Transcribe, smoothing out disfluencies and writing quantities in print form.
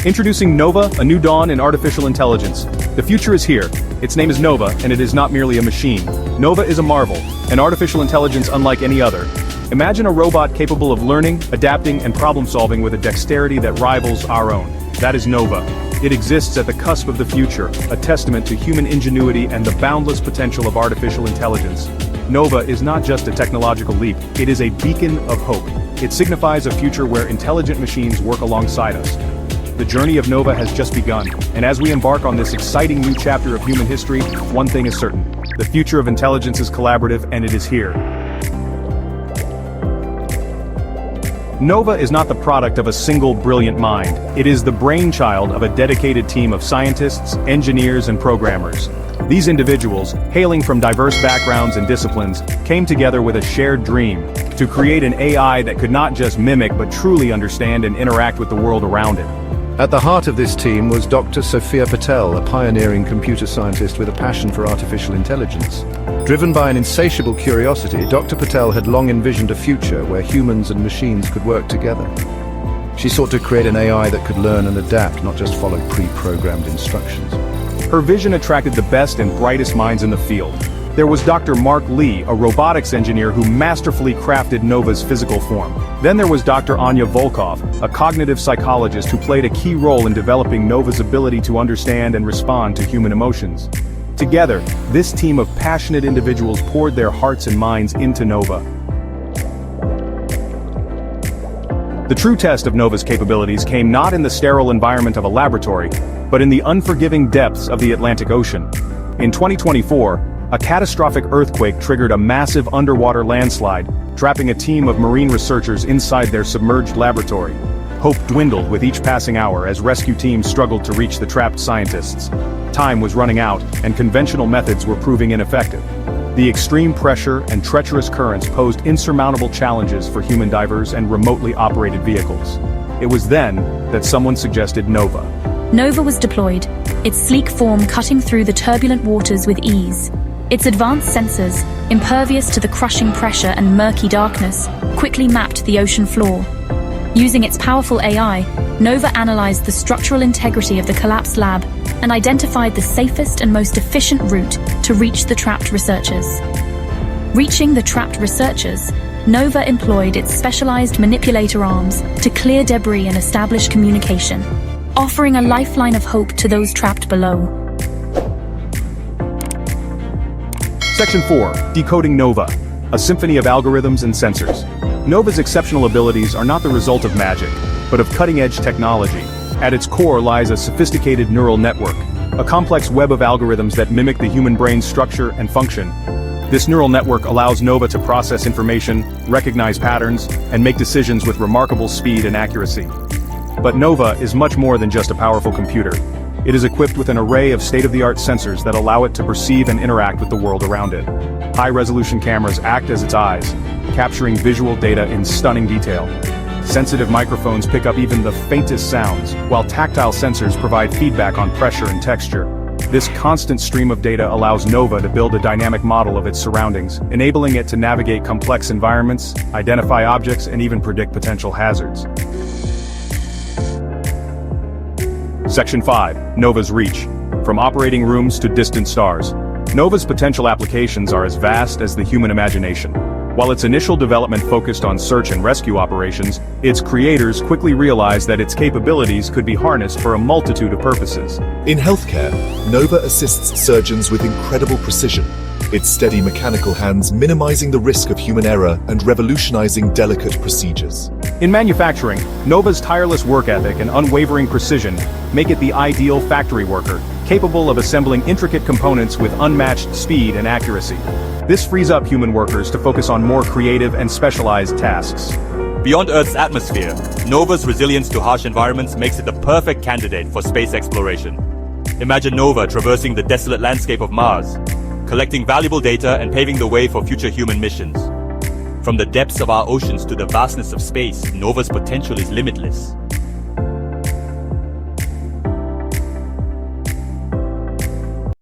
Introducing Nova, a new dawn in artificial intelligence. The future is here. Its name is Nova, and it is not merely a machine. Nova is a marvel, an artificial intelligence unlike any other. Imagine a robot capable of learning, adapting, and problem-solving with a dexterity that rivals our own. That is Nova. It exists at the cusp of the future, a testament to human ingenuity and the boundless potential of artificial intelligence. Nova is not just a technological leap, it is a beacon of hope. It signifies a future where intelligent machines work alongside us. The journey of Nova has just begun, and as we embark on this exciting new chapter of human history, one thing is certain. The future of intelligence is collaborative, and it is here. Nova is not the product of a single brilliant mind. It is the brainchild of a dedicated team of scientists, engineers, and programmers. These individuals, hailing from diverse backgrounds and disciplines, came together with a shared dream to create an AI that could not just mimic but truly understand and interact with the world around it. At the heart of this team was Dr. Sophia Patel, a pioneering computer scientist with a passion for artificial intelligence. Driven by an insatiable curiosity, Dr. Patel had long envisioned a future where humans and machines could work together. She sought to create an AI that could learn and adapt, not just follow pre-programmed instructions. Her vision attracted the best and brightest minds in the field. There was Dr. Mark Lee, a robotics engineer who masterfully crafted Nova's physical form. Then there was Dr. Anya Volkov, a cognitive psychologist who played a key role in developing Nova's ability to understand and respond to human emotions. Together, this team of passionate individuals poured their hearts and minds into Nova. The true test of Nova's capabilities came not in the sterile environment of a laboratory, but in the unforgiving depths of the Atlantic Ocean. In 2024, a catastrophic earthquake triggered a massive underwater landslide, trapping a team of marine researchers inside their submerged laboratory. Hope dwindled with each passing hour as rescue teams struggled to reach the trapped scientists. Time was running out, and conventional methods were proving ineffective. The extreme pressure and treacherous currents posed insurmountable challenges for human divers and remotely operated vehicles. It was then that someone suggested Nova. Nova was deployed, its sleek form cutting through the turbulent waters with ease. Its advanced sensors, impervious to the crushing pressure and murky darkness, quickly mapped the ocean floor. Using its powerful AI, Nova analyzed the structural integrity of the collapsed lab and identified the safest and most efficient route to reach the trapped researchers. Reaching the trapped researchers, Nova employed its specialized manipulator arms to clear debris and establish communication, offering a lifeline of hope to those trapped below. Section 4. Decoding Nova, a symphony of algorithms and sensors. Nova's exceptional abilities are not the result of magic, but of cutting-edge technology. At its core lies a sophisticated neural network, a complex web of algorithms that mimic the human brain's structure and function. This neural network allows Nova to process information, recognize patterns, and make decisions with remarkable speed and accuracy. But Nova is much more than just a powerful computer. It is equipped with an array of state-of-the-art sensors that allow it to perceive and interact with the world around it. High-resolution cameras act as its eyes, capturing visual data in stunning detail. Sensitive microphones pick up even the faintest sounds, while tactile sensors provide feedback on pressure and texture. This constant stream of data allows Nova to build a dynamic model of its surroundings, enabling it to navigate complex environments, identify objects, and even predict potential hazards. Section 5. Nova's reach. From operating rooms to distant stars. Nova's potential applications are as vast as the human imagination. While its initial development focused on search and rescue operations, its creators quickly realized that its capabilities could be harnessed for a multitude of purposes. In healthcare, Nova assists surgeons with incredible precision, its steady mechanical hands minimizing the risk of human error and revolutionizing delicate procedures. In manufacturing, Nova's tireless work ethic and unwavering precision make it the ideal factory worker, capable of assembling intricate components with unmatched speed and accuracy. This frees up human workers to focus on more creative and specialized tasks. Beyond Earth's atmosphere, Nova's resilience to harsh environments makes it the perfect candidate for space exploration. Imagine Nova traversing the desolate landscape of Mars, collecting valuable data and paving the way for future human missions. From the depths of our oceans to the vastness of space, Nova's potential is limitless.